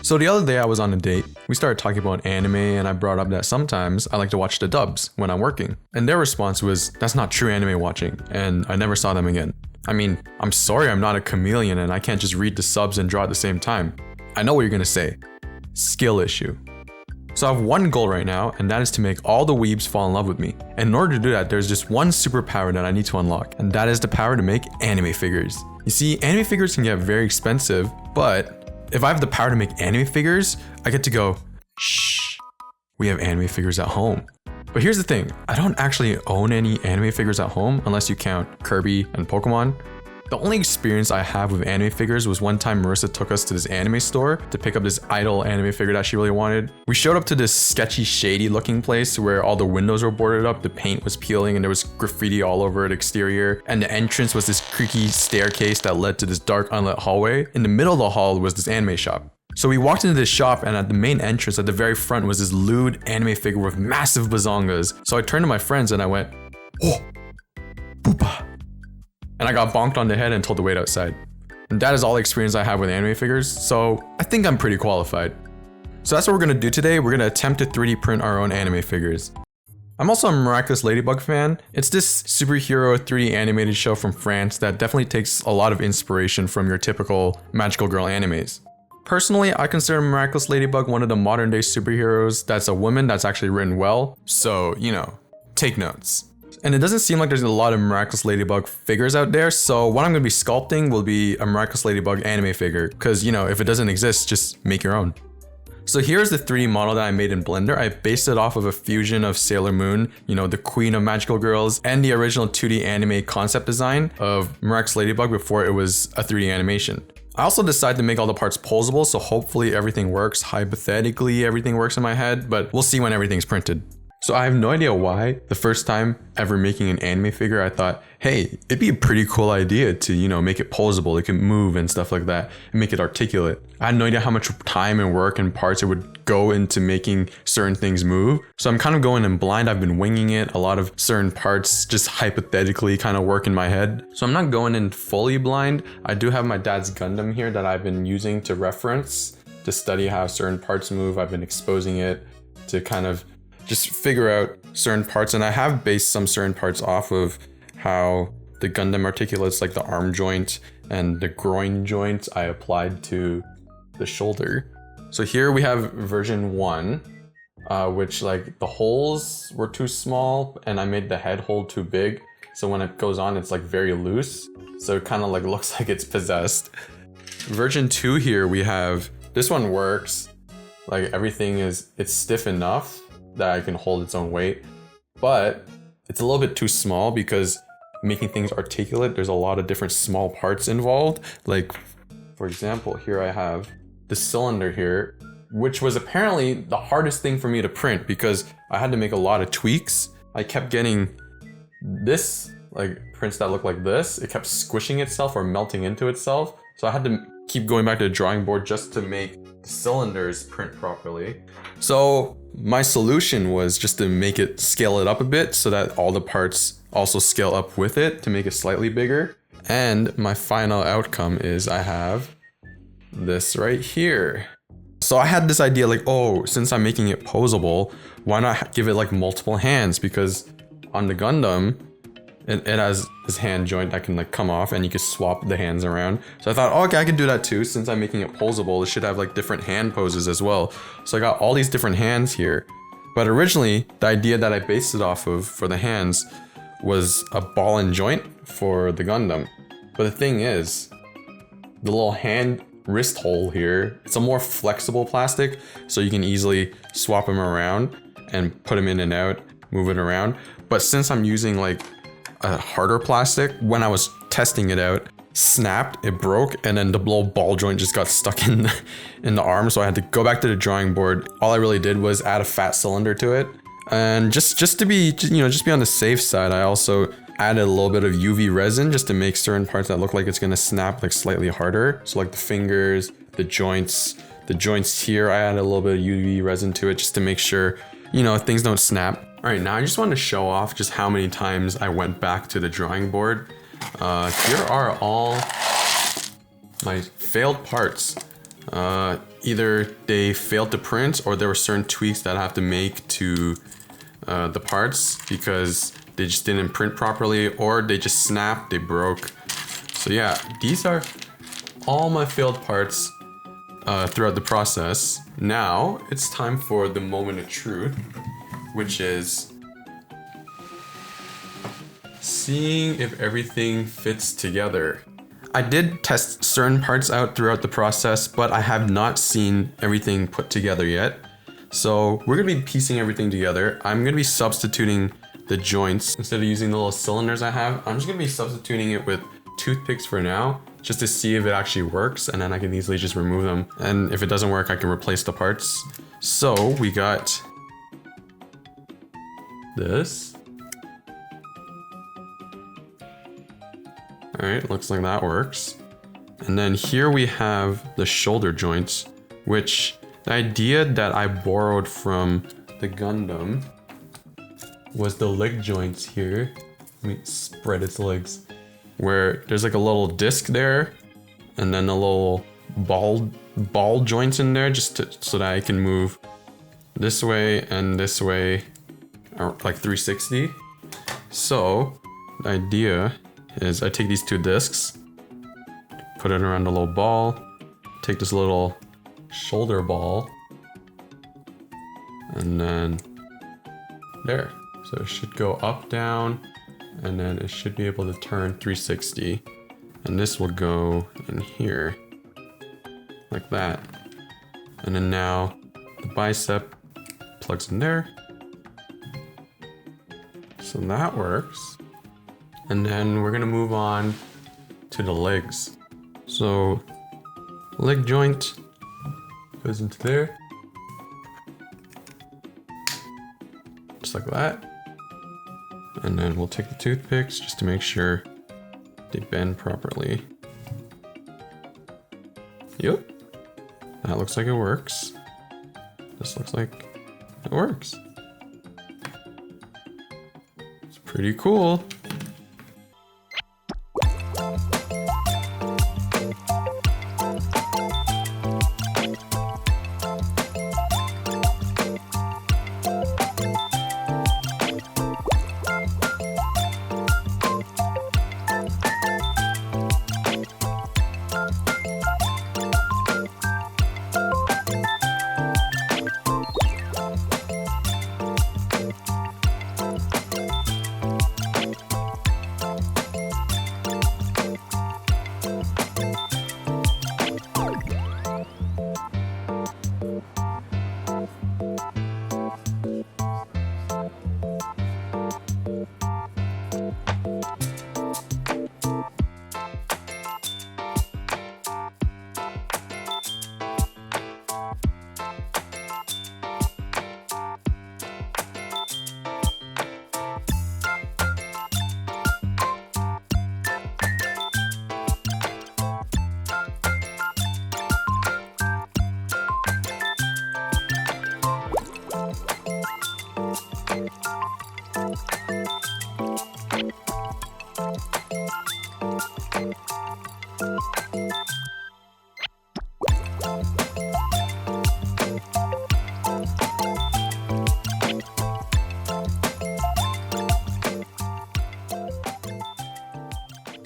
So the other day I was on a date. We started talking about anime and I brought up that sometimes I like to watch the dubs when I'm working. And their response was, that's not true anime watching, and I never saw them again. I mean, I'm sorry I'm not a chameleon and I can't just read the subs and draw at the same time. I know what you're gonna say. Skill issue. So I have one goal right now, and that is to make all the weebs fall in love with me. And in order to do that, there's just one superpower that I need to unlock, and that is the power to make anime figures. You see, anime figures can get very expensive, but if I have the power to make anime figures, I get to go, shh, we have anime figures at home. But here's the thing, I don't actually own any anime figures at home unless you count Kirby and Pokemon. The only experience I have with anime figures was one time Marissa took us to this anime store to pick up this idol anime figure that she really wanted. We showed up to this sketchy, shady looking place where all the windows were boarded up, the paint was peeling, and there was graffiti all over the exterior. And the entrance was this creaky staircase that led to this dark, unlit hallway. In the middle of the hall was this anime shop. So we walked into this shop, and at the main entrance at the very front was this lewd anime figure with massive bazongas. So I turned to my friends and I went, oh, boopa. And I got bonked on the head and told to wait outside. And that is all the experience I have with anime figures, so I think I'm pretty qualified. So that's what we're gonna do today. We're gonna attempt to 3D print our own anime figures. I'm also a Miraculous Ladybug fan. It's this superhero 3D animated show from France that definitely takes a lot of inspiration from your typical magical girl animes. Personally, I consider Miraculous Ladybug one of the modern day superheroes that's a woman that's actually written well, so, you know, take notes. And it doesn't seem like there's a lot of Miraculous Ladybug figures out there, so what I'm going to be sculpting will be a Miraculous Ladybug anime figure, because, you know, if it doesn't exist, just make your own. So here's the 3D model that I made in Blender. I based it off of a fusion of Sailor Moon, you know, the queen of magical girls, and the original 2D anime concept design of Miraculous Ladybug before it was a 3D animation. I also decided to make all the parts posable, so hopefully everything works. Hypothetically, everything works in my head, but we'll see when everything's printed. So I have no idea why, the first time ever making an anime figure, I thought, hey, it'd be a pretty cool idea to, you know, make it posable, it can move and stuff like that, and make it articulate. I had no idea how much time and work and parts it would go into making certain things move. So I'm kind of going in blind, I've been winging it, a lot of certain parts just hypothetically kind of work in my head. So I'm not going in fully blind. I do have my dad's Gundam here that I've been using to reference, to study how certain parts move. I've been exposing it to kind of just figure out certain parts, and I have based some certain parts off of how the Gundam articulates, like the arm joint and the groin joint I applied to the shoulder. So here we have version 1, which like the holes were too small and I made the head hole too big. So when it goes on, it's like very loose. So it kind of like looks like it's possessed. Version 2 here, we have, this one works. Like everything it's stiff enough that I can hold its own weight, but it's a little bit too small because making things articulate, there's a lot of different small parts involved. Like, for example, here I have the cylinder here, which was apparently the hardest thing for me to print because I had to make a lot of tweaks. I kept getting this, like prints that look like this. It kept squishing itself or melting into itself. So I had to keep going back to the drawing board just to make the cylinders print properly. So my solution was just to make it scale it up a bit so that all the parts also scale up with it to make it slightly bigger. And my final outcome is I have this right here. So I had this idea like, oh, since I'm making it posable, why not give it like multiple hands? Because on the Gundam, it has this hand joint that can like come off and you can swap the hands around. So I thought, oh, okay, I can do that too. Since I'm making it posable, it should have like different hand poses as well. So I got all these different hands here. But originally, the idea that I based it off of for the hands was a ball and joint for the Gundam. But the thing is, the little hand wrist hole here, it's a more flexible plastic, so you can easily swap them around and put them in and out, move it around. But since I'm using like a harder plastic, when I was testing it out, snapped, it broke, and then the little ball joint just got stuck in the arm, so I had to go back to the drawing board. All I really did was add a fat cylinder to it, and just to be, you know, just be on the safe side, I also added a little bit of UV resin just to make certain parts that look like it's gonna snap like slightly harder. So like the fingers, the joints here, I added a little bit of UV resin to it just to make sure, you know, things don't snap. All right, now I just want to show off just how many times I went back to the drawing board. Here are all my failed parts. either they failed to print or there were certain tweaks that I have to make to the parts because they just didn't print properly, or they just snapped, they broke. So yeah, these are all my failed parts throughout the process. Now it's time for the moment of truth, which is seeing if everything fits together. I did test certain parts out throughout the process, but I have not seen everything put together yet. So we're gonna be piecing everything together. I'm gonna be substituting the joints. Instead of using the little cylinders I have, I'm just gonna be substituting it with toothpicks for now, just to see if it actually works, and then I can easily just remove them. And if it doesn't work, I can replace the parts. So we got this. All right, looks like that works. And then here we have the shoulder joints, which the idea that I borrowed from the Gundam was the leg joints here. Let me spread its legs. Where there's like a little disc there, and then a little ball joints in there so that I can move this way and this way, or like 360. So the idea is I take these two discs, put it around a little ball, take this little shoulder ball, and then there. So it should go up, down, and then it should be able to turn 360. And this will go in here, like that. And then now the bicep plugs in there. So that works. And then we're gonna move on to the legs. So leg joint goes into there, just like that. And then we'll take the toothpicks just to make sure they bend properly. Yep, that looks like it works. This looks like it works. It's pretty cool.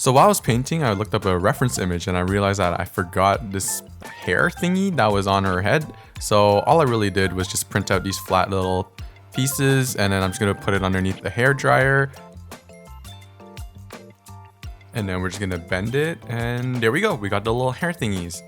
So while I was painting, I looked up a reference image and I realized that I forgot this hair thingy that was on her head. So all I really did was just print out these flat little pieces, and then I'm just gonna put it underneath the hair dryer. And then we're just gonna bend it, and there we go. We got the little hair thingies.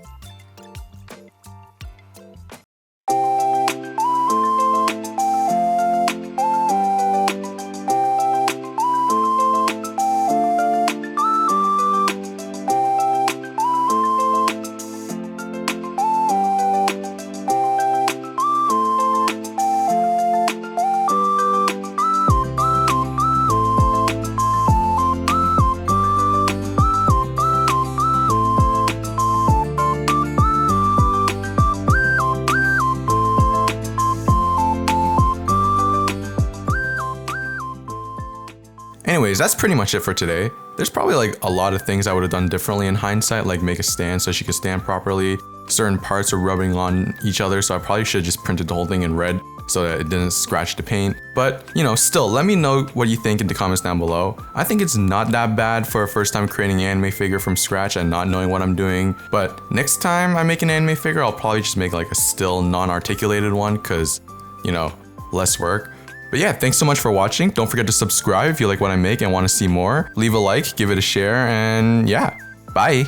Anyways, that's pretty much it for today. There's probably like a lot of things I would have done differently in hindsight, like make a stand so she could stand properly, certain parts are rubbing on each other, so I probably should have just printed the whole thing in red so that it didn't scratch the paint. But, you know, still, let me know what you think in the comments down below. I think it's not that bad for a first time creating an anime figure from scratch and not knowing what I'm doing. But next time I make an anime figure, I'll probably just make like a still non-articulated one because, you know, less work. But yeah, thanks so much for watching. Don't forget to subscribe if you like what I make and want to see more. Leave a like, give it a share, and yeah, bye.